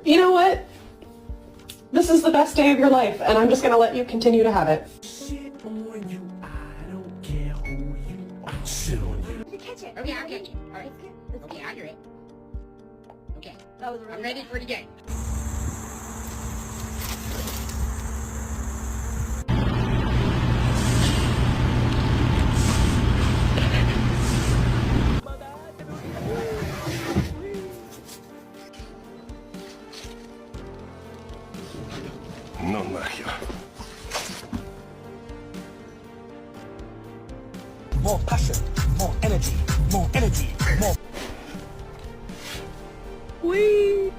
You know what? This is the best day of your life, and I'm just gonna let you continue to have it. Shit on you, I don't care who you are. Shit on you. You catch it. Okay, I'll catch it. All right. Okay, I hear it. Okay. I'm ready for the game. No magia. More passion, more energy, more energy, more. Whee!